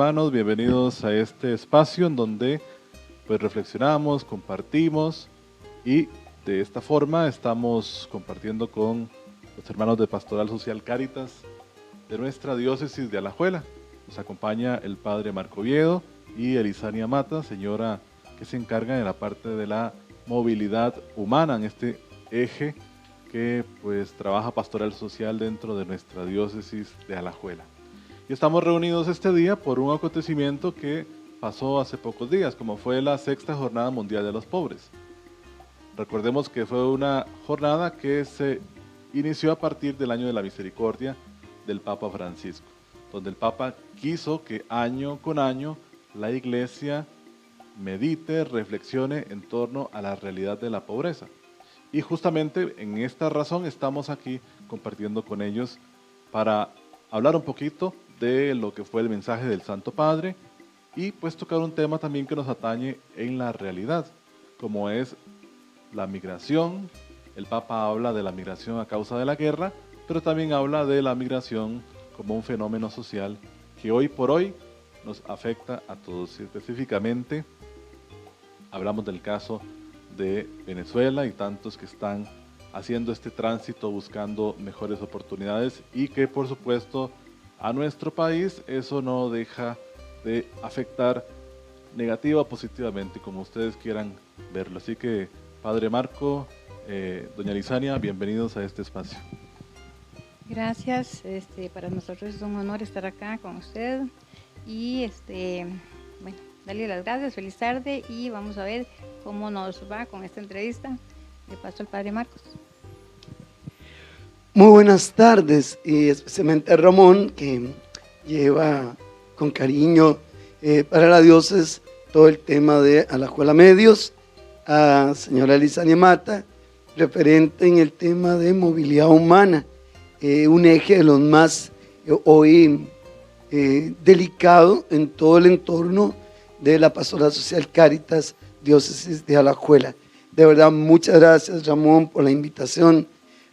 hermanos, bienvenidos a este espacio en donde pues reflexionamos, compartimos y de esta forma estamos compartiendo con los hermanos de Pastoral Social Cáritas de nuestra diócesis de Alajuela. Nos acompaña el padre Marco Oviedo y Elisania Mata, señora que se encarga de la parte de la movilidad humana en este eje que pues trabaja Pastoral Social dentro de nuestra diócesis de Alajuela. Y estamos reunidos este día por un acontecimiento que pasó hace pocos días, como fue la Sexta Jornada Mundial de los Pobres. Recordemos que fue una jornada que se inició a partir del Año de la Misericordia del Papa Francisco, donde el Papa quiso que año con año la Iglesia medite, reflexione en torno a la realidad de la pobreza. Y justamente en esta razón estamos aquí compartiendo con ellos para hablar un poquito de lo que fue el mensaje del Santo Padre y pues tocar un tema también que nos atañe en la realidad, como es la migración. El Papa habla de la migración a causa de la guerra, pero también habla de la migración como un fenómeno social que hoy por hoy nos afecta a todos. Específicamente hablamos del caso de Venezuela y tantos que están haciendo este tránsito buscando mejores oportunidades y que por supuesto a nuestro país eso no deja de afectar negativa o positivamente, como ustedes quieran verlo. Así que Padre Marco, doña Elisania, bienvenidos a este espacio. Gracias, para nosotros es un honor estar acá con usted y bueno, darle las gracias, feliz tarde y vamos a ver cómo nos va con esta entrevista. Le paso al Padre Marcos. Muy buenas tardes, y especialmente a Ramón, que lleva con cariño para la diócesis todo el tema de Alajuela Medios, a señora Elisania Mata, referente en el tema de movilidad humana, un eje de los más hoy delicado en todo el entorno de la Pastoral Social Cáritas, diócesis de Alajuela. De verdad, muchas gracias, Ramón, por la invitación.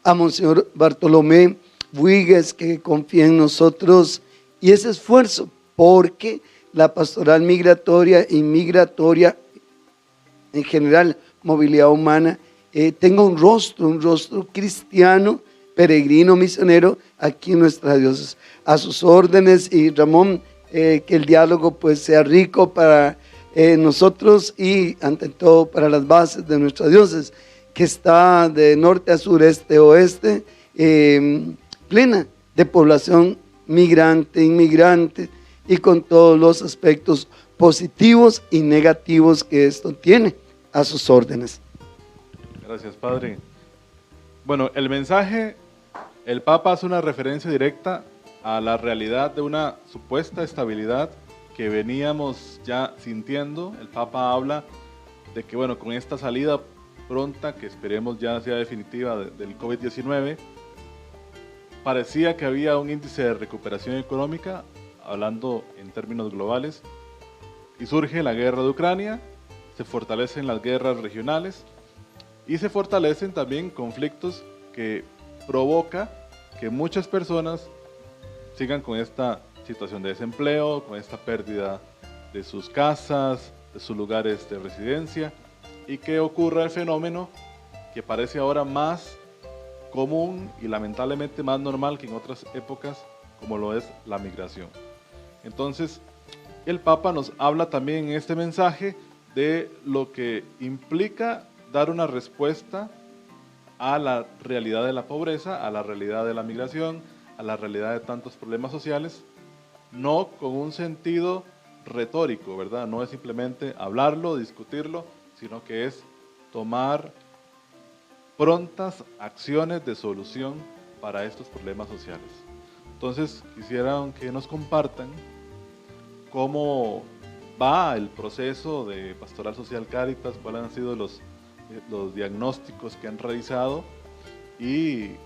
A Monseñor Bartolomé Buigues, que confía en nosotros y ese esfuerzo, porque la pastoral migratoria y migratoria en general, movilidad humana, tenga un rostro cristiano, peregrino, misionero aquí en nuestra diócesis. A sus órdenes, y Ramón, que el diálogo pues sea rico para nosotros y ante todo para las bases de nuestra diócesis, que está de norte a sur, este, oeste, plena de población migrante, inmigrante, y con todos los aspectos positivos y negativos que esto tiene. A sus órdenes. Gracias, Padre. Bueno, el mensaje, el Papa hace una referencia directa a la realidad de una supuesta estabilidad que veníamos ya sintiendo. El Papa habla de que, bueno, con esta salida pronta, que esperemos ya sea definitiva del COVID-19, parecía que había un índice de recuperación económica, hablando en términos globales, y surge la guerra de Ucrania, se fortalecen las guerras regionales y se fortalecen también conflictos que provoca que muchas personas sigan con esta situación de desempleo, con esta pérdida de sus casas, de sus lugares de residencia, y que ocurra el fenómeno que parece ahora más común y lamentablemente más normal que en otras épocas, como lo es la migración. Entonces, el Papa nos habla también en este mensaje de lo que implica dar una respuesta a la realidad de la pobreza, a la realidad de la migración, a la realidad de tantos problemas sociales, no con un sentido retórico, ¿verdad? No es simplemente hablarlo, discutirlo, sino que es tomar prontas acciones de solución para estos problemas sociales. Entonces, quisiera que nos compartan cómo va el proceso de Pastoral Social Cáritas, cuáles han sido los diagnósticos que han realizado y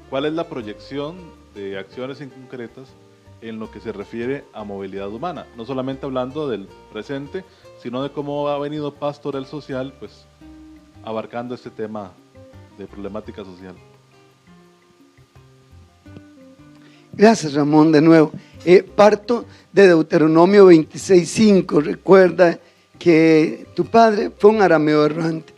cuál es la proyección de acciones en concretas en lo que se refiere a movilidad humana, no solamente hablando del presente, sino de cómo ha venido Pastoral Social pues abarcando este tema de problemática social. Gracias, Ramón, de nuevo. Parto de Deuteronomio 26:5. Recuerda que tu padre fue un arameo errante.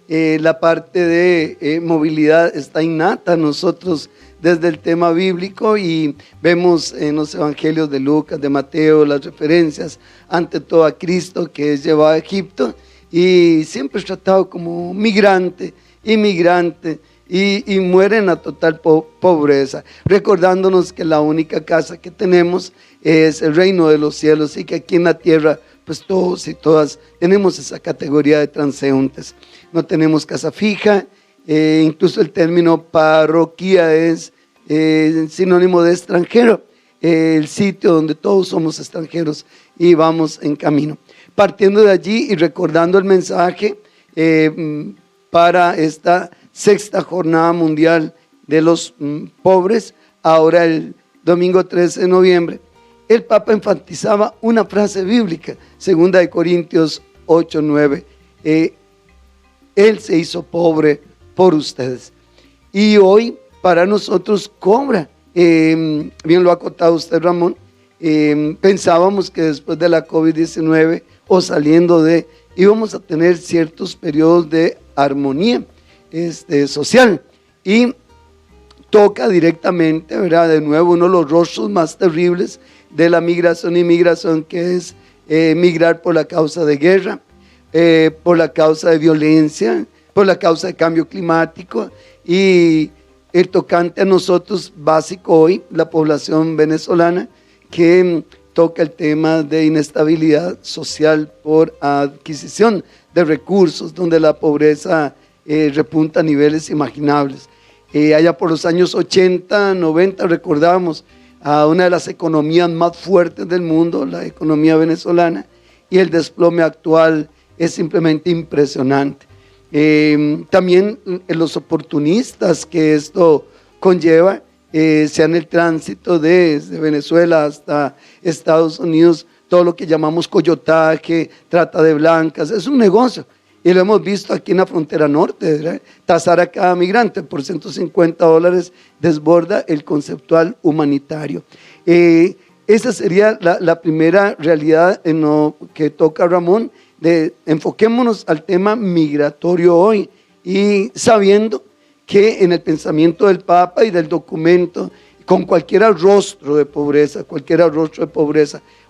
La parte de movilidad está innata a nosotros desde el tema bíblico, y vemos en los evangelios de Lucas, de Mateo, las referencias ante todo a Cristo, que es llevado a Egipto y siempre es tratado como migrante, inmigrante, y muere en la total pobreza, recordándonos que la única casa que tenemos es el reino de los cielos, y que aquí en la tierra pues todos y todas tenemos esa categoría de transeúntes. No tenemos casa fija, incluso el término parroquia es sinónimo de extranjero, el sitio donde todos somos extranjeros y vamos en camino. Partiendo de allí y recordando el mensaje para esta sexta jornada mundial de los pobres, ahora el domingo 13 de noviembre, el Papa enfatizaba una frase bíblica, 2 Corintios 8:9, Él se hizo pobre por ustedes. Y hoy para nosotros cobra, bien lo ha contado usted, Ramón, pensábamos que después de la COVID-19 o saliendo de, íbamos a tener ciertos periodos de armonía social, y toca directamente, ¿verdad?, de nuevo uno de los rostros más terribles de la migración e inmigración, que es migrar por la causa de guerra, por la causa de violencia, por la causa de cambio climático, y el tocante a nosotros básico hoy, la población venezolana, que toca el tema de inestabilidad social por adquisición de recursos, donde la pobreza repunta a niveles imaginables. Allá por los años 80, 90, recordamos a una de las economías más fuertes del mundo, la economía venezolana, y el desplome actual es simplemente impresionante. También los oportunistas que esto conlleva, sean el tránsito desde Venezuela hasta Estados Unidos, todo lo que llamamos coyotaje, trata de blancas, es un negocio. Y lo hemos visto aquí en la frontera norte, ¿verdad? Tasar a cada migrante por $150 desborda el conceptual humanitario. Esa sería la primera realidad en lo que toca Ramón, enfoquémonos al tema migratorio hoy, y sabiendo que en el pensamiento del Papa y del documento, con cualquier rostro de pobreza,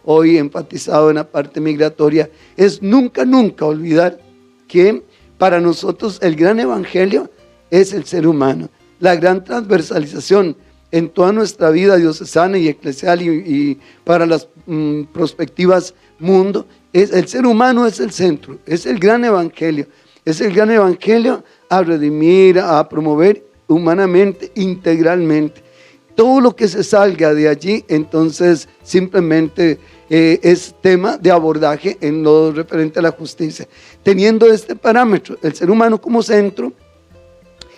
hoy enfatizado en la parte migratoria, es nunca olvidar que para nosotros el gran evangelio es el ser humano, la gran transversalización en toda nuestra vida diocesana y eclesial y para las perspectivas mundo, el ser humano es el centro, es el gran evangelio a redimir, a promover humanamente, integralmente. Todo lo que se salga de allí, entonces simplemente es tema de abordaje en lo referente a la justicia. Teniendo este parámetro, el ser humano como centro,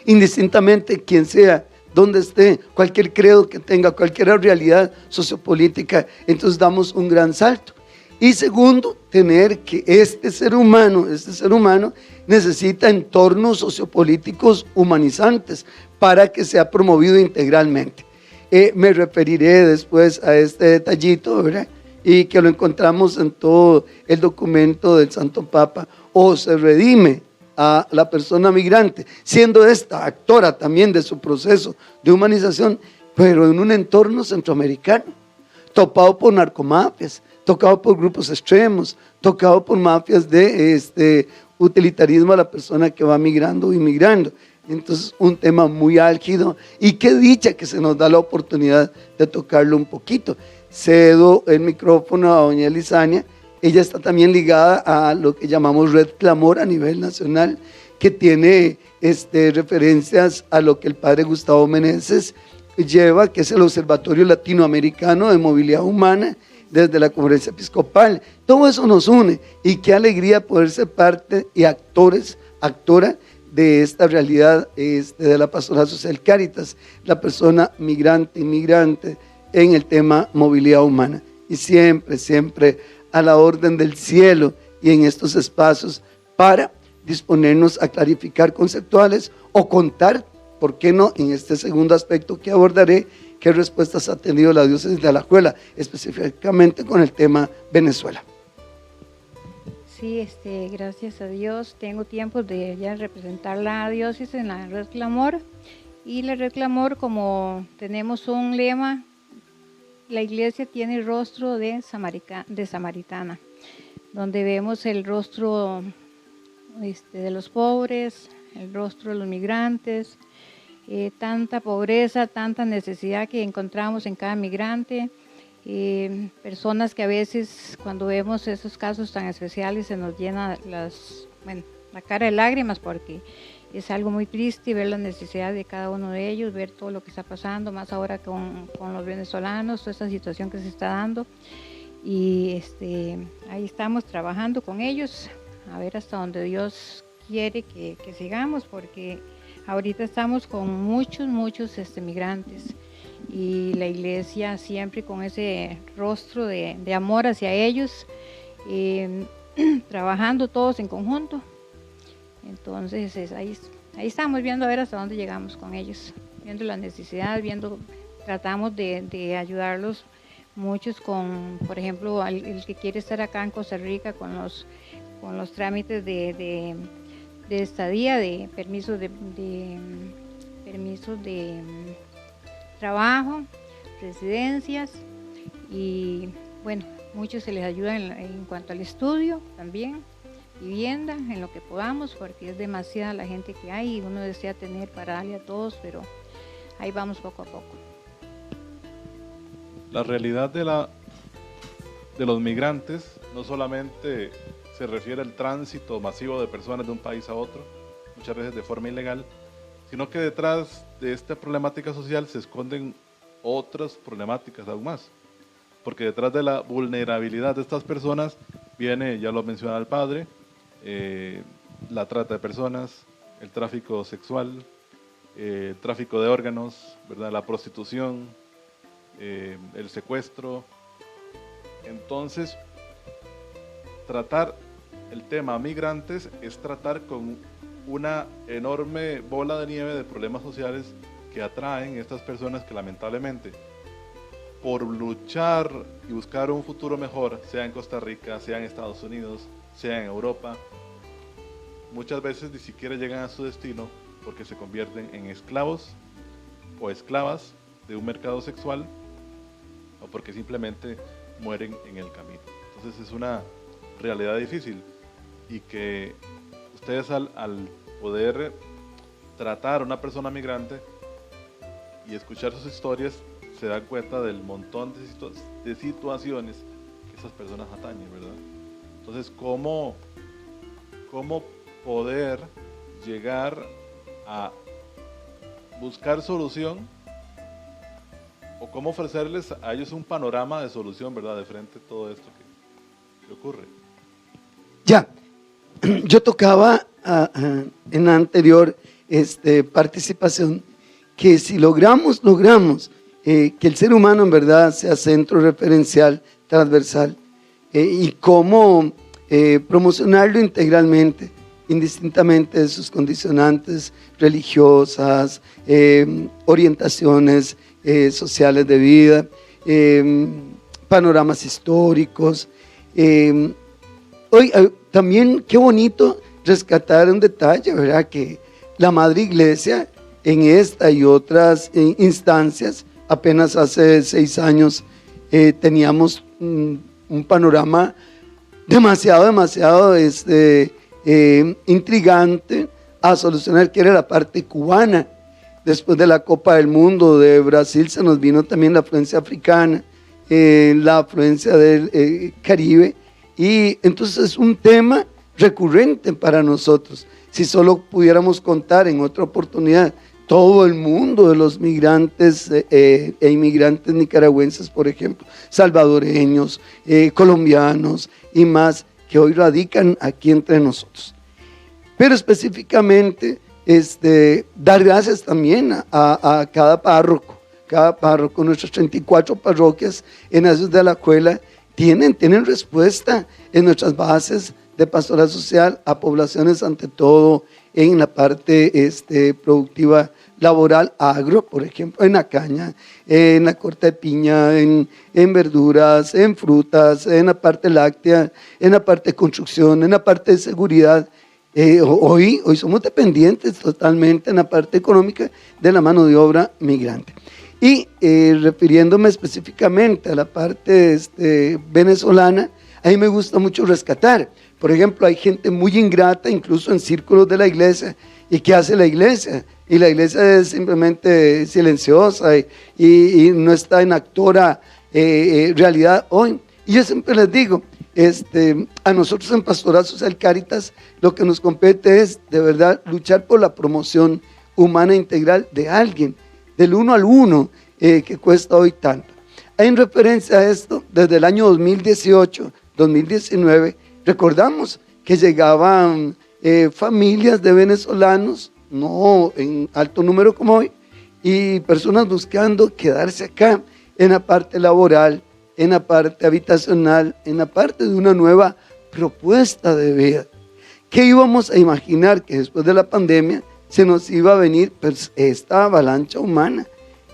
indistintamente quien sea, donde esté, cualquier credo que tenga, cualquier realidad sociopolítica, entonces damos un gran salto. Y segundo, tener que este ser humano necesita entornos sociopolíticos humanizantes para que sea promovido integralmente. Me referiré después a este detallito, ¿verdad?, y que lo encontramos en todo el documento del Santo Papa. O se redime a la persona migrante, siendo esta actora también de su proceso de humanización, pero en un entorno centroamericano, topado por narcomafias, tocado por grupos extremos, tocado por mafias de utilitarismo a la persona que va migrando o inmigrando. Entonces, un tema muy álgido, y qué dicha que se nos da la oportunidad de tocarlo un poquito. Cedo el micrófono a doña Elizania. Ella está también ligada a lo que llamamos Red Clamor a nivel nacional, que tiene referencias a lo que el padre Gustavo Meneses lleva, que es el Observatorio Latinoamericano de Movilidad Humana, desde la Conferencia Episcopal. Todo eso nos une, y qué alegría poder ser parte y actora de esta realidad de la Pastoral Social Cáritas, la persona migrante, inmigrante en el tema movilidad humana, y siempre a la orden del cielo y en estos espacios para disponernos a clarificar conceptuales o contar, ¿por qué no?, en este segundo aspecto que abordaré, ¿qué respuestas ha tenido la diócesis de Alajuela, específicamente con el tema Venezuela? Sí, gracias a Dios tengo tiempo de ya representar la diócesis en la Red Clamor. Y la Red Clamor, como tenemos un lema, la iglesia tiene rostro de samaritana, donde vemos el rostro de los pobres, el rostro de los migrantes, tanta pobreza, tanta necesidad que encontramos en cada migrante. Personas que a veces cuando vemos esos casos tan especiales se nos llena la cara de lágrimas, porque es algo muy triste ver la necesidad de cada uno de ellos, ver todo lo que está pasando, más ahora con los venezolanos, toda esta situación que se está dando. Y ahí estamos trabajando con ellos, a ver hasta donde Dios quiere que sigamos, porque ahorita estamos con muchos migrantes. Y la iglesia siempre con ese rostro de amor hacia ellos, trabajando todos en conjunto. Entonces ahí estamos viendo a ver hasta dónde llegamos con ellos, viendo la necesidad, tratamos de ayudarlos muchos con, por ejemplo, el que quiere estar acá en Costa Rica con los trámites de estadía, de permisos de trabajo, residencias, y bueno, muchos se les ayuda en cuanto al estudio también, vivienda, en lo que podamos, porque es demasiada la gente que hay y uno desea tener para darle a todos, pero ahí vamos poco a poco. La realidad de los migrantes no solamente se refiere al tránsito masivo de personas de un país a otro, muchas veces de forma ilegal, sino que detrás de esta problemática social se esconden otras problemáticas aún más, porque detrás de la vulnerabilidad de estas personas viene, ya lo mencionaba el padre, la trata de personas, el tráfico sexual, el tráfico de órganos, ¿verdad? La prostitución, el secuestro. Entonces, tratar el tema migrantes es tratar con una enorme bola de nieve de problemas sociales que atraen estas personas que lamentablemente por luchar y buscar un futuro mejor, sea en Costa Rica, sea en Estados Unidos, sea en Europa, muchas veces ni siquiera llegan a su destino porque se convierten en esclavos o esclavas de un mercado sexual, o porque simplemente mueren en el camino. Entonces es una realidad difícil, y que ustedes al poder tratar a una persona migrante y escuchar sus historias se dan cuenta del montón de situaciones que esas personas atañen, ¿verdad? Entonces, ¿cómo poder llegar a buscar solución, o cómo ofrecerles a ellos un panorama de solución, ¿verdad?, de frente a todo esto que ocurre? Ya, yo tocaba en la anterior participación que si logramos que el ser humano en verdad sea centro referencial, transversal, y cómo promocionarlo integralmente, indistintamente de sus condicionantes religiosas, orientaciones sociales de vida, panoramas históricos. Hoy también qué bonito rescatar un detalle, ¿verdad? Que la Madre Iglesia en esta y otras instancias, apenas hace 6 años teníamos un panorama demasiado intrigante a solucionar, que era la parte cubana. Después de la Copa del Mundo de Brasil se nos vino también la afluencia africana, la afluencia del Caribe, y entonces es un tema recurrente para nosotros. Si solo pudiéramos contar en otra oportunidad todo el mundo de los migrantes e inmigrantes nicaragüenses, por ejemplo, salvadoreños, colombianos y más, que hoy radican aquí entre nosotros. Pero específicamente, dar gracias también a cada párroco, nuestras 34 parroquias en Asos de Alajuela tienen respuesta en nuestras bases de pastoral social a poblaciones, ante todo en la parte productiva laboral, agro, por ejemplo, en la caña, en la corta de piña, en verduras, en frutas, en la parte láctea, en la parte de construcción, en la parte de seguridad. Hoy somos dependientes totalmente en la parte económica de la mano de obra migrante. Y refiriéndome específicamente a la parte venezolana, a mí me gusta mucho rescatar. Por ejemplo, hay gente muy ingrata, incluso en círculos de la iglesia. ¿Y qué hace la iglesia? Y la iglesia es simplemente silenciosa y no está en actora realidad hoy. Y yo siempre les digo, a nosotros en Pastoral Social Cáritas lo que nos compete es de verdad luchar por la promoción humana integral de alguien, del uno al uno, que cuesta hoy tanto. En referencia a esto, desde el año 2018, 2019, recordamos que llegaban familias de venezolanos, no en alto número como hoy, y personas buscando quedarse acá en la parte laboral, en la parte habitacional, en la parte de una nueva propuesta de vida. ¿Qué íbamos a imaginar? Que después de la pandemia se nos iba a venir pues, esta avalancha humana.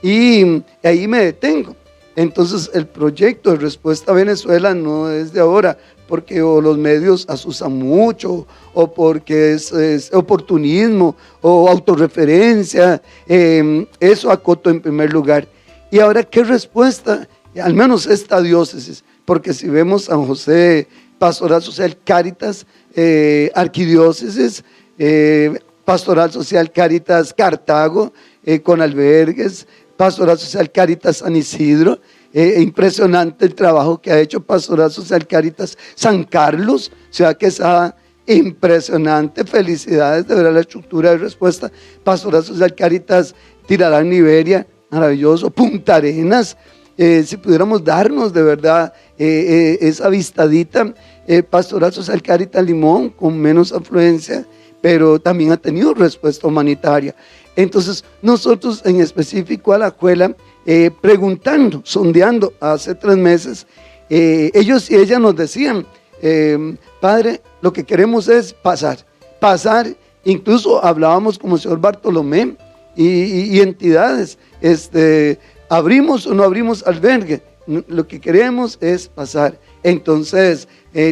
Y ahí me detengo. Entonces el proyecto de Respuesta a Venezuela no es de ahora, porque o los medios asusan mucho, o porque es oportunismo, o autorreferencia. Eso acoto en primer lugar. Y ahora, ¿qué respuesta? Al menos esta diócesis, porque si vemos San José, Pastoral Social Cáritas, Arquidiócesis, Pastoral Social Cáritas Cartago, con albergues, Pastoral Social Cáritas San Isidro, impresionante el trabajo que ha hecho Pastoral Social Cáritas San Carlos, Ciudad Quesada, impresionante, felicidades de ver la estructura de respuesta. Pastoral Social Cáritas Tirarán Liberia, maravilloso. Punta Arenas, si pudiéramos darnos de verdad esa vistadita. Pastoral Social Cáritas Limón, con menos afluencia, pero también ha tenido respuesta humanitaria. Entonces nosotros en específico a la escuela, preguntando, sondeando hace 3 meses, ellos y ellas nos decían, padre, lo que queremos es pasar, incluso hablábamos como el señor Bartolomé y entidades, abrimos o no abrimos albergue, lo que queremos es pasar. Entonces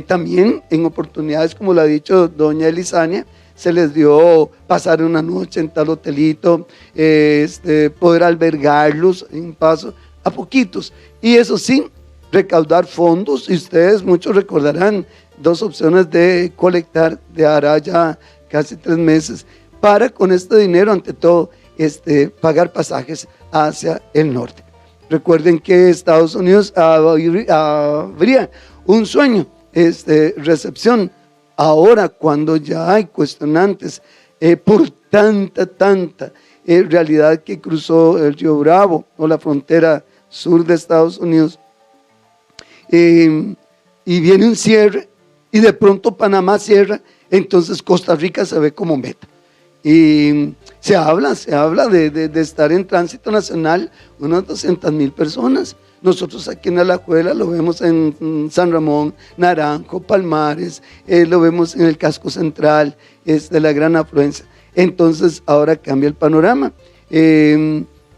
también en oportunidades como lo ha dicho doña Elisania, se les dio pasar una noche en tal hotelito, poder albergarlos en un paso a poquitos. Y eso sí, recaudar fondos, y ustedes muchos recordarán 2 opciones de colectar de hará ya casi 3 meses, para con este dinero, ante todo, pagar pasajes hacia el norte. Recuerden que Estados Unidos habría un sueño, recepción. Ahora, cuando ya hay cuestionantes por tanta realidad que cruzó el Río Bravo o la frontera sur de Estados Unidos, y viene un cierre, y de pronto Panamá cierra, entonces Costa Rica se ve como meta. Y se habla de estar en tránsito nacional unas 200,000 personas. Nosotros aquí en Alajuela lo vemos en San Ramón, Naranjo, Palmares, lo vemos en el casco central, es de la gran afluencia. Entonces ahora cambia el panorama,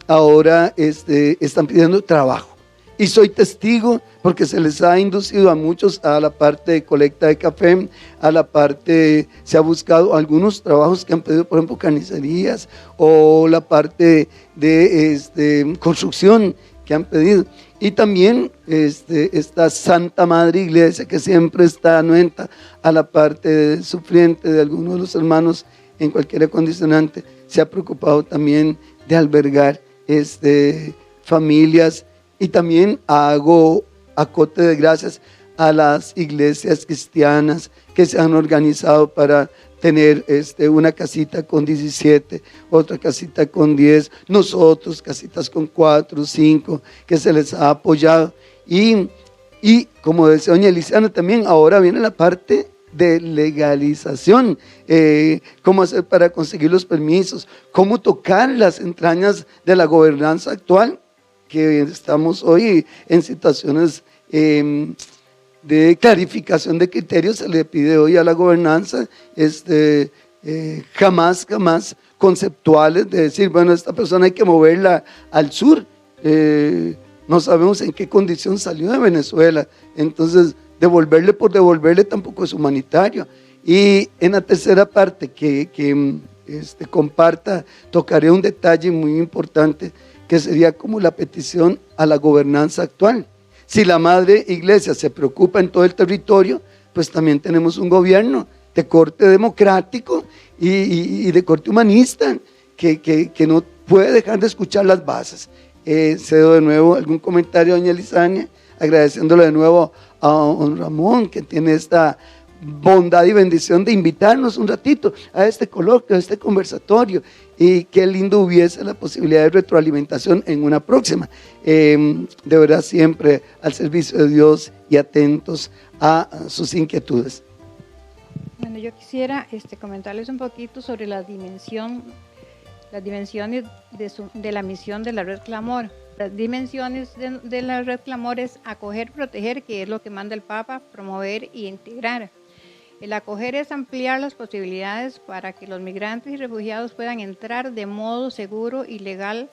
ahora están pidiendo trabajo. Y soy testigo porque se les ha inducido a muchos a la parte de colecta de café, a la parte, se ha buscado algunos trabajos que han pedido, por ejemplo, carnicerías, o la parte de construcción que han pedido. Y también esta Santa Madre Iglesia, que siempre está anuente a la parte sufriente de algunos de los hermanos en cualquier condicionante, se ha preocupado también de albergar familias. Y también hago acote de gracias a las iglesias cristianas que se han organizado para tener una casita con 17, otra casita con 10, nosotros casitas con 4, 5, que se les ha apoyado. Y como decía doña Elisiana también, ahora viene la parte de legalización, cómo hacer para conseguir los permisos, cómo tocar las entrañas de la gobernanza actual, que estamos hoy en situaciones de clarificación de criterios se le pide hoy a la gobernanza, jamás conceptuales de decir, bueno, esta persona hay que moverla al sur, no sabemos en qué condición salió de Venezuela, entonces devolverle por devolverle tampoco es humanitario. Y en la tercera parte que comparta, tocaré un detalle muy importante que sería como la petición a la gobernanza actual. Si la madre iglesia se preocupa en todo el territorio, pues también tenemos un gobierno de corte democrático y de corte humanista que no puede dejar de escuchar las bases. Cedo de nuevo algún comentario a doña Lisania, agradeciéndole de nuevo a don Ramón, que tiene esta bondad y bendición de invitarnos un ratito a este coloquio, a este conversatorio, y qué lindo hubiese la posibilidad de retroalimentación en una próxima. De verdad, siempre al servicio de Dios y atentos a sus inquietudes. Bueno, yo quisiera comentarles un poquito sobre las dimensiones de la misión de la Red Clamor. Las dimensiones de la Red Clamor es acoger, proteger, que es lo que manda el Papa, promover e integrar. El acoger es ampliar las posibilidades para que los migrantes y refugiados puedan entrar de modo seguro y legal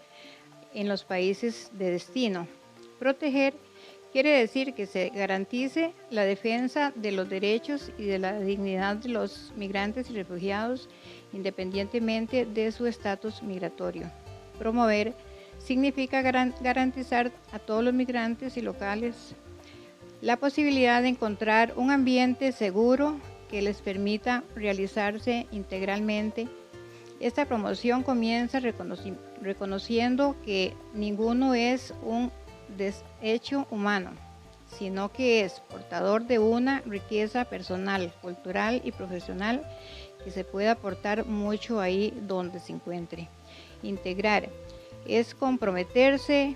en los países de destino. Proteger quiere decir que se garantice la defensa de los derechos y de la dignidad de los migrantes y refugiados independientemente de su estatus migratorio. Promover significa garantizar a todos los migrantes y locales la posibilidad de encontrar un ambiente seguro que les permita realizarse integralmente. Esta promoción comienza reconociendo que ninguno es un desecho humano, sino que es portador de una riqueza personal, cultural y profesional que se puede aportar mucho ahí donde se encuentre. Integrar es comprometerse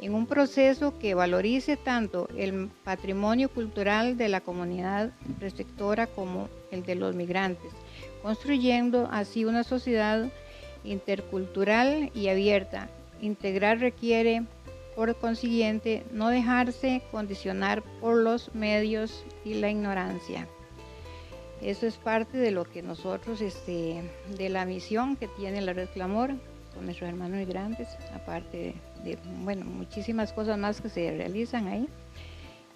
en un proceso que valorice tanto el patrimonio cultural de la comunidad receptora como el de los migrantes, construyendo así una sociedad intercultural y abierta. Integrar requiere, por consiguiente, no dejarse condicionar por los medios y la ignorancia. Eso es parte de lo que nosotros, de la misión que tiene la Red Clamor con nuestros hermanos migrantes, aparte de muchísimas cosas más que se realizan ahí.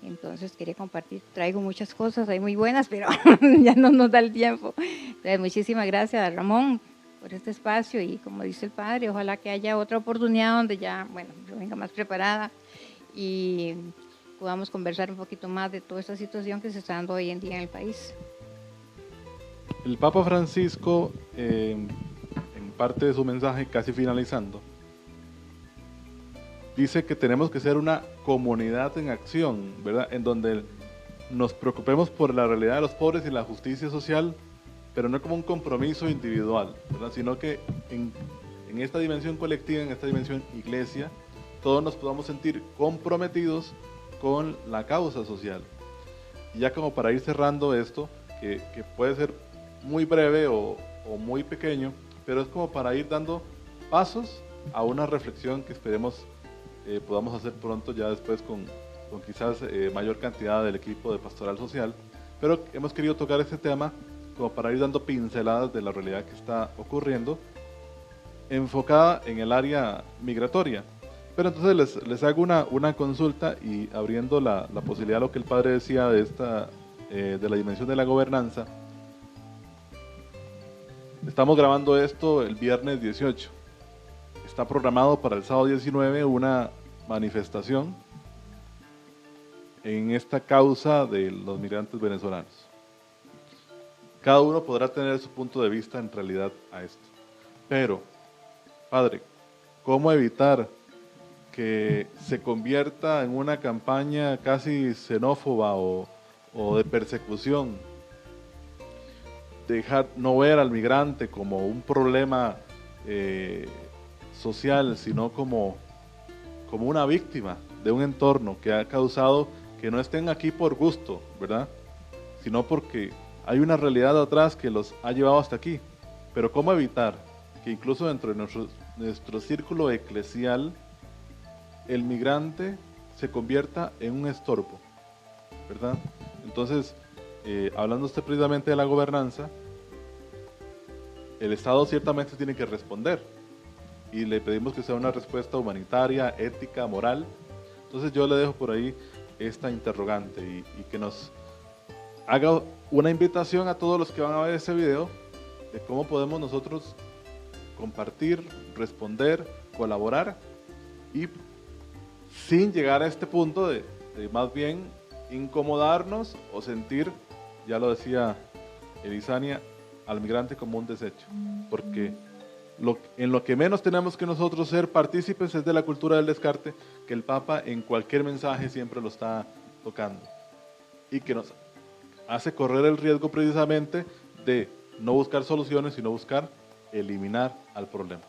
Entonces quería compartir, traigo muchas cosas ahí muy buenas, pero ya no nos da el tiempo. Entonces, muchísimas gracias a Ramón por este espacio y como dice el padre, ojalá que haya otra oportunidad donde ya, yo venga más preparada y podamos conversar un poquito más de toda esta situación que se está dando hoy en día en el país. El Papa Francisco, en parte de su mensaje, casi finalizando, dice que tenemos que ser una comunidad en acción, ¿verdad? En donde nos preocupemos por la realidad de los pobres y la justicia social, pero no como un compromiso individual, ¿verdad? Sino que en esta dimensión colectiva, en esta dimensión iglesia, todos nos podamos sentir comprometidos con la causa social. Y ya como para ir cerrando esto, que puede ser muy breve o muy pequeño, pero es como para ir dando pasos a una reflexión que esperemos podamos hacer pronto, ya después con quizás mayor cantidad del equipo de Pastoral Social, pero hemos querido tocar este tema como para ir dando pinceladas de la realidad que está ocurriendo, enfocada en el área migratoria. Pero entonces les hago una consulta y abriendo la posibilidad de lo que el padre decía de la dimensión de la gobernanza. Estamos grabando esto el viernes 18. Está programado para el sábado 19 una manifestación en esta causa de los migrantes venezolanos. Cada uno podrá tener su punto de vista en realidad a esto. Pero, padre, ¿cómo evitar que se convierta en una campaña casi xenófoba o de persecución? Dejar no ver al migrante como un problema social, sino como una víctima de un entorno que ha causado que no estén aquí por gusto, ¿verdad? Sino porque hay una realidad atrás que los ha llevado hasta aquí. Pero ¿cómo evitar que incluso dentro de nuestro círculo eclesial el migrante se convierta en un estorbo, ¿verdad? Entonces, hablando usted precisamente de la gobernanza, el Estado ciertamente tiene que responder y le pedimos que sea una respuesta humanitaria, ética, moral. Entonces yo le dejo por ahí esta interrogante y que nos haga una invitación a todos los que van a ver este video de cómo podemos nosotros compartir, responder, colaborar y sin llegar a este punto de más bien incomodarnos o sentir, ya lo decía Elisania, al migrante como un desecho, porque en lo que menos tenemos que nosotros ser partícipes es de la cultura del descarte, que el Papa en cualquier mensaje siempre lo está tocando y que nos hace correr el riesgo precisamente de no buscar soluciones, sino buscar eliminar al problema.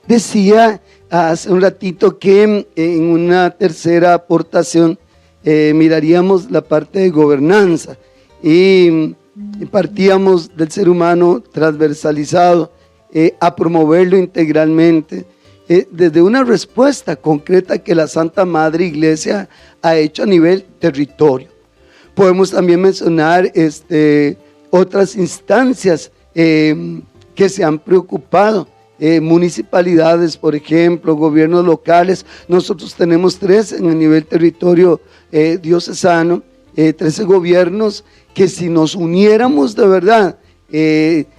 Decía hace un ratito que en una tercera aportación miraríamos la parte de gobernanza y partíamos del ser humano transversalizado a promoverlo integralmente desde una respuesta concreta que la Santa Madre Iglesia ha hecho a nivel territorio. Podemos también mencionar otras instancias que se han preocupado, municipalidades, por ejemplo, gobiernos locales. Nosotros tenemos 3 en el nivel territorio diocesano, 13 gobiernos que si nos uniéramos de verdad,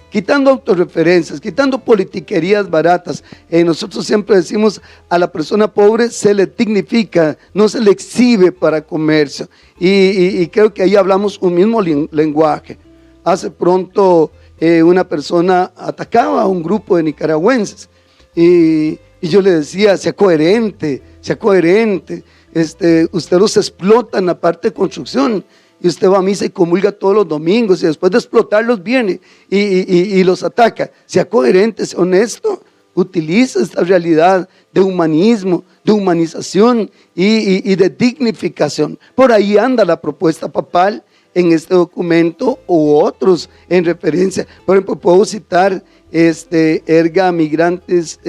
quitando autorreferencias, quitando politiquerías baratas, nosotros siempre decimos a la persona pobre se le dignifica, no se le exhibe para comercio, y creo que ahí hablamos un mismo lenguaje. Hace pronto una persona atacaba a un grupo de nicaragüenses y yo le decía, sea coherente, usted los explota en la parte de construcción y usted va a misa y comulga todos los domingos y después de explotarlos viene y los ataca. Sea coherente, sea honesto, utiliza esta realidad de humanismo, de humanización y de dignificación. Por ahí anda la propuesta papal en este documento u otros en referencia. Por ejemplo, puedo citar Erga Migrantes,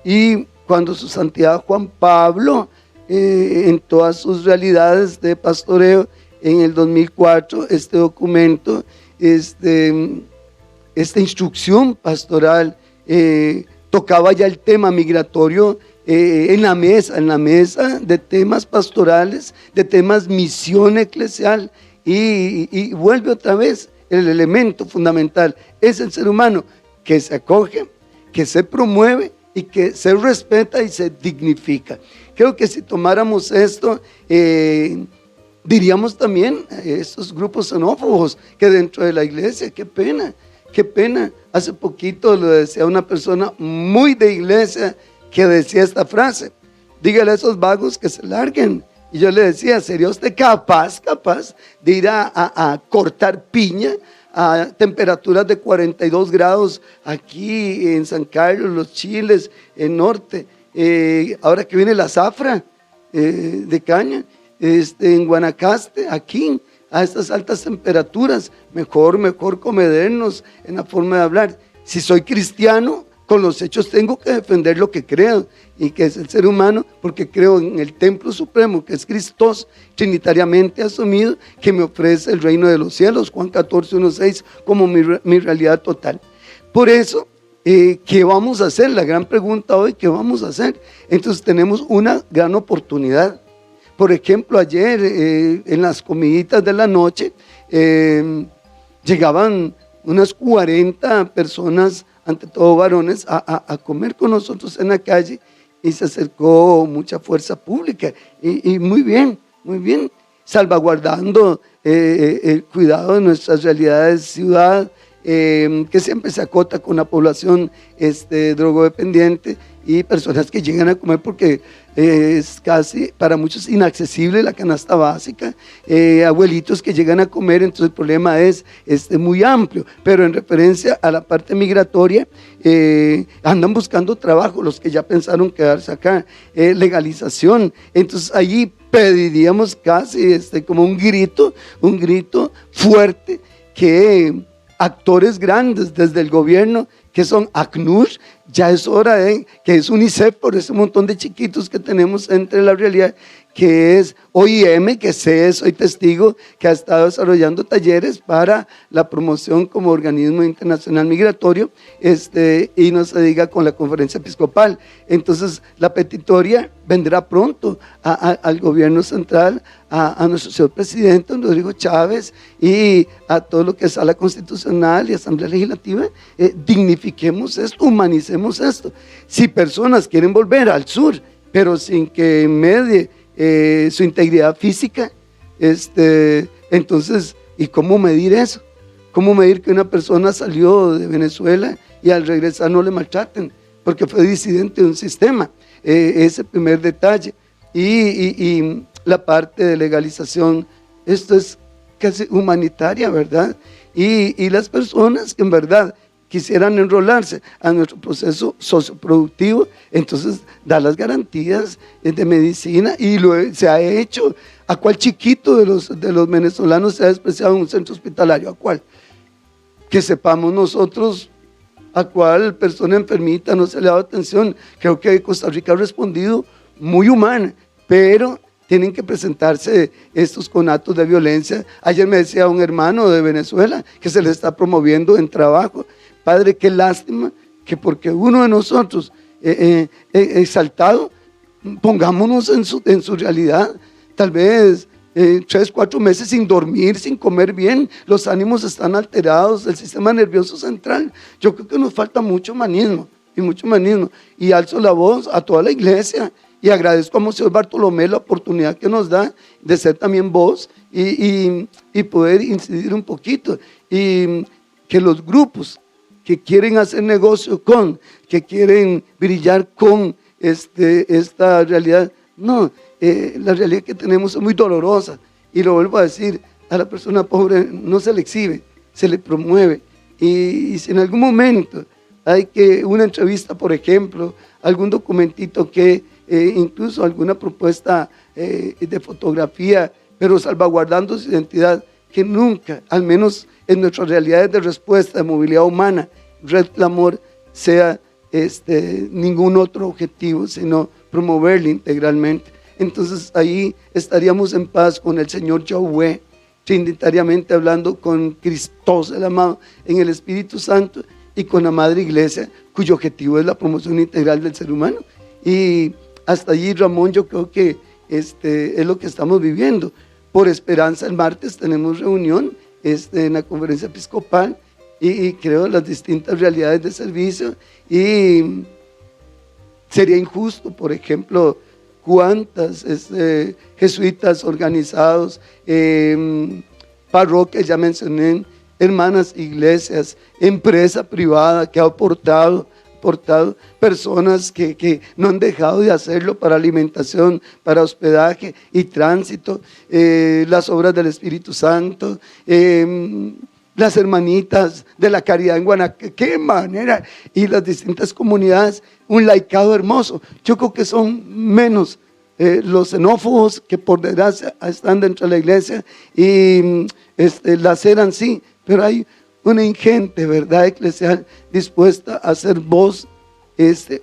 y cuando su santidad Juan Pablo, en todas sus realidades de pastoreo, en el 2004, este documento, esta instrucción pastoral tocaba ya el tema migratorio en la mesa de temas pastorales, de temas misión eclesial, y vuelve otra vez el elemento fundamental, es el ser humano que se acoge, que se promueve y que se respeta y se dignifica. Creo que si tomáramos esto, diríamos también a estos grupos xenófobos que dentro de la iglesia, qué pena. Hace poquito lo decía una persona muy de iglesia que decía esta frase: dígale a esos vagos que se larguen. Y yo le decía, ¿sería usted capaz de ir a cortar piña a temperaturas de 42 grados aquí en San Carlos, Los Chiles, en Norte? Ahora que viene la zafra de caña, en Guanacaste, aquí, a estas altas temperaturas, mejor comedernos en la forma de hablar. Si soy cristiano, con los hechos tengo que defender lo que creo, y que es el ser humano, porque creo en el templo supremo, que es Cristo, trinitariamente asumido, que me ofrece el reino de los cielos, Juan 14:1-6, como mi realidad total. Por eso, ¿qué vamos a hacer? La gran pregunta hoy, ¿qué vamos a hacer? Entonces tenemos una gran oportunidad. Por ejemplo, ayer en las comiditas de la noche llegaban unas 40 personas, ante todo varones, a comer con nosotros en la calle, y se acercó mucha fuerza pública y muy bien, salvaguardando el cuidado de nuestras realidades de ciudad, que siempre se acota con la población drogodependiente y personas que llegan a comer porque es casi para muchos inaccesible la canasta básica, abuelitos que llegan a comer. Entonces el problema es muy amplio, pero en referencia a la parte migratoria, andan buscando trabajo los que ya pensaron quedarse acá, legalización. Entonces allí pediríamos casi como un grito fuerte, que actores grandes desde el gobierno que son ACNUR, ya es hora de que es UNICEF por ese montón de chiquitos que tenemos entre la realidad, que es OIM, que soy testigo, que ha estado desarrollando talleres para la promoción como organismo internacional migratorio, y no se diga con la conferencia episcopal. Entonces la petitoria vendrá pronto al gobierno central, a nuestro señor presidente Rodrigo Chávez, y a todo lo que es Sala Constitucional y Asamblea Legislativa. Dignifiquemos esto, humanicemos esto. Si personas quieren volver al sur, pero sin que medie su integridad física, entonces, ¿y cómo medir eso? ¿Cómo medir que una persona salió de Venezuela y al regresar no le maltraten? Porque fue disidente de un sistema. Ese primer detalle. Y la parte de legalización, esto es casi humanitaria, ¿verdad? Y las personas que en verdad quisieran enrolarse a nuestro proceso socioproductivo, entonces da las garantías de medicina, y se ha hecho. ¿A cuál chiquito de los venezolanos se ha despreciado en un centro hospitalario? ¿A cuál? Que sepamos nosotros a cuál persona enfermita no se le ha dado atención. Creo que Costa Rica ha respondido muy humana, pero tienen que presentarse estos conatos de violencia. Ayer me decía un hermano de Venezuela que se le está promoviendo en trabajo. Padre, qué lástima que porque uno de nosotros exaltado, pongámonos en su realidad. Tal vez 3, 4 meses sin dormir, sin comer bien, los ánimos están alterados, el sistema nervioso central. Yo creo que nos falta mucho humanismo, y alzo la voz a toda la iglesia, y agradezco a Monseñor Bartolomé la oportunidad que nos da de ser también voz y poder incidir un poquito, y que los grupos que quieren hacer negocio que quieren brillar con esta realidad, no, la realidad que tenemos es muy dolorosa, y lo vuelvo a decir, a la persona pobre no se le exhibe, se le promueve, y si en algún momento hay que una entrevista, por ejemplo, algún documentito que incluso alguna propuesta de fotografía, pero salvaguardando su identidad, que nunca, al menos en nuestras realidades de respuesta de movilidad humana, Red Clamor sea ningún otro objetivo, sino promoverla integralmente. Entonces ahí estaríamos en paz con el Señor Yahweh, trinitariamente hablando, con Cristo el amado en el Espíritu Santo, y con la Madre Iglesia, cuyo objetivo es la promoción integral del ser humano. Y hasta allí, Ramón, yo creo que es lo que estamos viviendo. Por esperanza, el martes tenemos reunión en la conferencia episcopal, y creo las distintas realidades de servicio, y sería injusto, por ejemplo, cuántas jesuitas organizados, parroquias, ya mencioné, hermanas iglesias, empresa privada que ha aportado, personas que no han dejado de hacerlo para alimentación, para hospedaje y tránsito, las obras del Espíritu Santo, las hermanitas de la caridad en Guanacaste, qué manera, y las distintas comunidades, un laicado hermoso. Yo creo que son menos los xenófobos, que por desgracia están dentro de la iglesia, y laceran, sí, pero hay una ingente verdad eclesial dispuesta a ser voz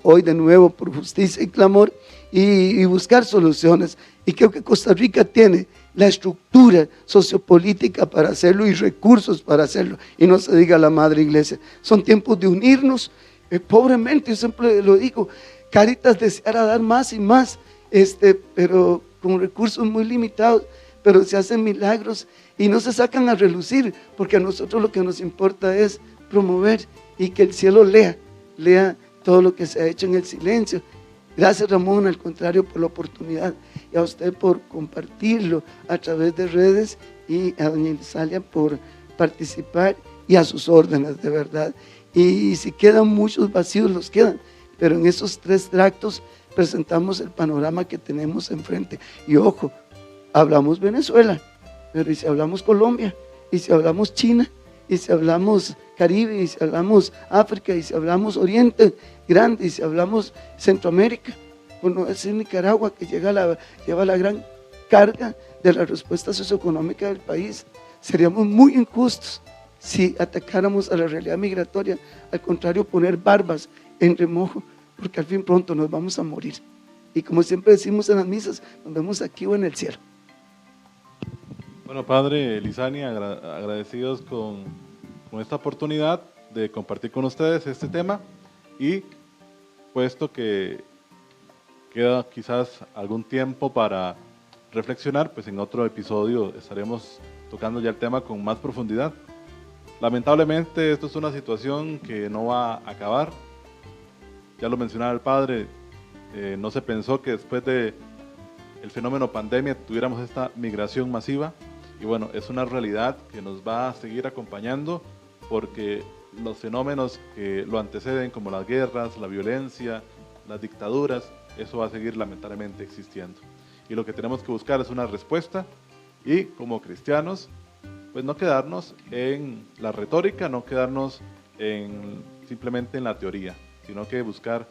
hoy de nuevo por justicia y clamor, y buscar soluciones. Y creo que Costa Rica tiene la estructura sociopolítica para hacerlo y recursos para hacerlo, y no se diga la Madre Iglesia. Son tiempos de unirnos, pobremente, yo siempre lo digo, Cáritas deseara dar más y más, pero con recursos muy limitados, pero se hacen milagros y no se sacan a relucir, porque a nosotros lo que nos importa es promover, y que el cielo lea todo lo que se ha hecho en el silencio. Gracias, Ramón, al contrario, por la oportunidad, y a usted por compartirlo a través de redes, y a doña Elisalia por participar, y a sus órdenes, de verdad. Y si quedan muchos vacíos, los quedan, pero en esos 3 tractos presentamos el panorama que tenemos enfrente. Y ojo, hablamos Venezuela, pero ¿y si hablamos Colombia? ¿Y si hablamos China? ¿Y si hablamos Caribe? ¿Y si hablamos África? ¿Y si hablamos Oriente Grande? ¿Y si hablamos Centroamérica? Por no decir Nicaragua, que lleva la gran carga de la respuesta socioeconómica del país. Seríamos muy injustos si atacáramos a la realidad migratoria, al contrario, poner barbas en remojo, porque al fin pronto nos vamos a morir. Y como siempre decimos en las misas, nos vemos aquí o en el cielo. Bueno, Padre Lizania, agradecidos con esta oportunidad de compartir con ustedes este tema, y puesto que queda quizás algún tiempo para reflexionar, pues en otro episodio estaremos tocando ya el tema con más profundidad. Lamentablemente esto es una situación que no va a acabar. Ya lo mencionaba el Padre, no se pensó que después de el fenómeno pandemia tuviéramos esta migración masiva, y bueno, es una realidad que nos va a seguir acompañando, porque los fenómenos que lo anteceden, como las guerras, la violencia, las dictaduras, eso va a seguir lamentablemente existiendo. Y lo que tenemos que buscar es una respuesta, y como cristianos, pues no quedarnos en la retórica, no quedarnos simplemente en la teoría, sino que buscar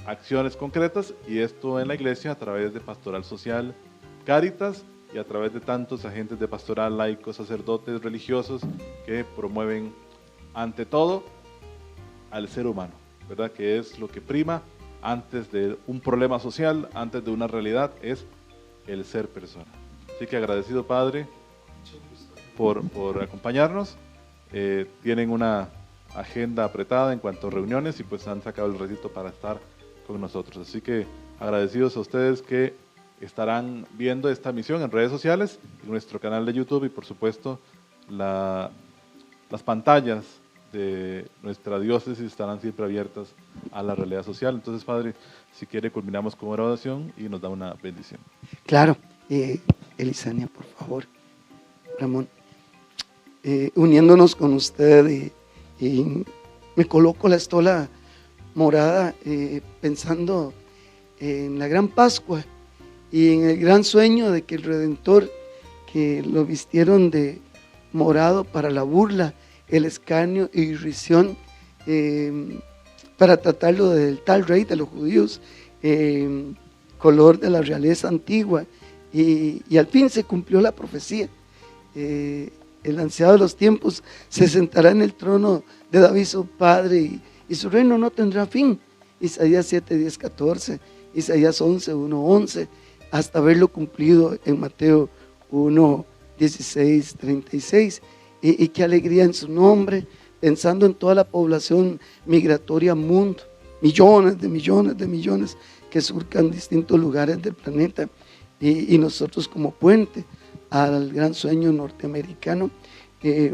acciones concretas, y esto en la iglesia a través de Pastoral Social, Cáritas, y a través de tantos agentes de pastoral, laicos, sacerdotes, religiosos, que promueven ante todo al ser humano, ¿verdad? Que es lo que prima antes de un problema social, antes de una realidad, es el ser persona. Así que agradecido, Padre, por acompañarnos. Tienen una agenda apretada en cuanto a reuniones, y pues han sacado el ratito para estar con nosotros. Así que agradecidos a ustedes que estarán viendo esta misión en redes sociales, en nuestro canal de YouTube, y por supuesto las pantallas de nuestra diócesis estarán siempre abiertas a la realidad social. Entonces, Padre, si quiere, culminamos con una oración y nos da una bendición. Claro, Elisania, por favor. Ramón, uniéndonos con usted, y me coloco la estola morada, pensando en la gran Pascua y en el gran sueño de que el Redentor, que lo vistieron de morado para la burla, el escarnio y irrisión, para tratarlo del tal rey de los judíos, color de la realeza antigua, y al fin se cumplió la profecía. El ansiado de los tiempos se sentará en el trono de David su padre, y su reino no tendrá fin. Isaías 7, 10, 14, Isaías 11, 1, 11, hasta verlo cumplido en Mateo 1, 16, 36. Y qué alegría en su nombre, pensando en toda la población migratoria mundo, millones de millones de millones que surcan distintos lugares del planeta, y nosotros como puente al gran sueño norteamericano. Qué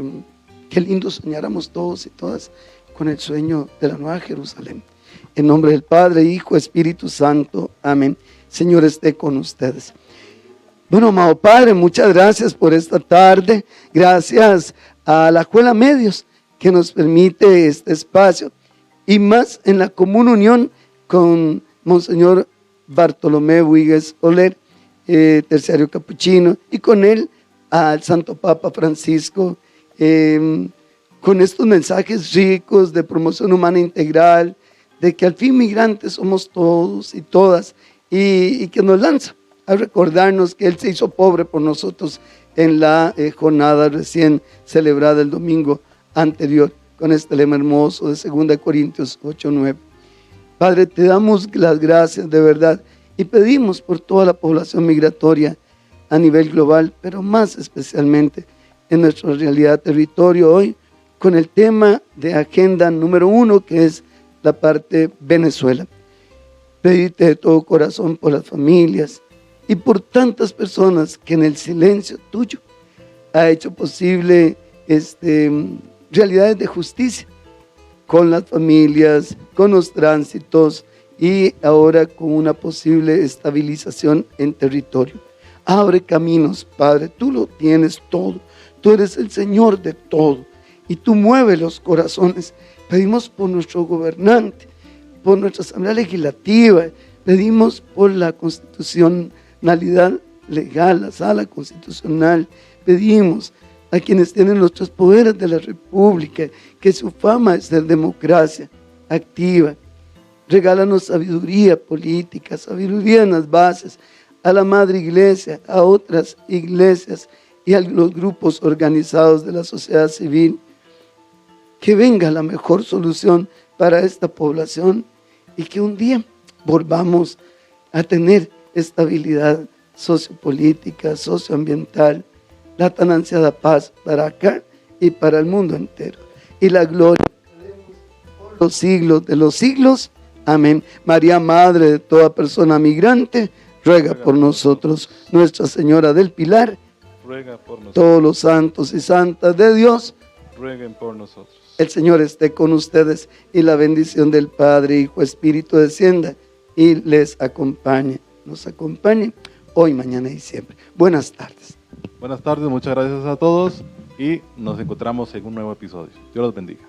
lindo soñáramos todos y todas con el sueño de la Nueva Jerusalén. En nombre del Padre, Hijo, Espíritu Santo. Amén. Señor esté con ustedes. Bueno, amado Padre, muchas gracias por esta tarde. Gracias a la Escuela Medios que nos permite este espacio, y más en la común unión con Monseñor Bartolomé Buíguez Oler, terciario capuchino, y con él al Santo Papa Francisco, con estos mensajes ricos de promoción humana integral, de que al fin migrantes somos todos y todas, y que nos lanza a recordarnos que Él se hizo pobre por nosotros en la jornada recién celebrada el domingo anterior, con este lema hermoso de 2 Corintios 8:9. Padre, te damos las gracias de verdad, y pedimos por toda la población migratoria a nivel global, pero más especialmente en nuestra realidad territorio hoy, con el tema de agenda número 1, que es la parte Venezuela. Pedirte de todo corazón por las familias y por tantas personas que en el silencio tuyo ha hecho posible realidades de justicia con las familias, con los tránsitos, y ahora con una posible estabilización en territorio. Abre caminos, Padre, tú lo tienes todo, tú eres el Señor de todo, y tú mueves los corazones. Pedimos por nuestro gobernante, por nuestra Asamblea Legislativa, pedimos por la constitucionalidad legal, la sala constitucional, pedimos a quienes tienen los tres poderes de la República, que su fama es de democracia activa. Regálanos sabiduría política, sabiduría en las bases, a la Madre Iglesia, a otras iglesias, y a los grupos organizados de la sociedad civil, que venga la mejor solución para esta población y que un día volvamos a tener estabilidad sociopolítica, socioambiental, la tan ansiada paz para acá y para el mundo entero. Y la gloria por los siglos de los siglos. Amén. María, Madre de toda persona migrante, ruega por nosotros. Nuestra Señora del Pilar, ruega por nosotros. Todos los santos y santas de Dios, rueguen por nosotros. El Señor esté con ustedes y la bendición del Padre, Hijo, Espíritu descienda y les acompañe, nos acompañe hoy, mañana y siempre. Buenas tardes. Buenas tardes, muchas gracias a todos y nos encontramos en un nuevo episodio. Dios los bendiga.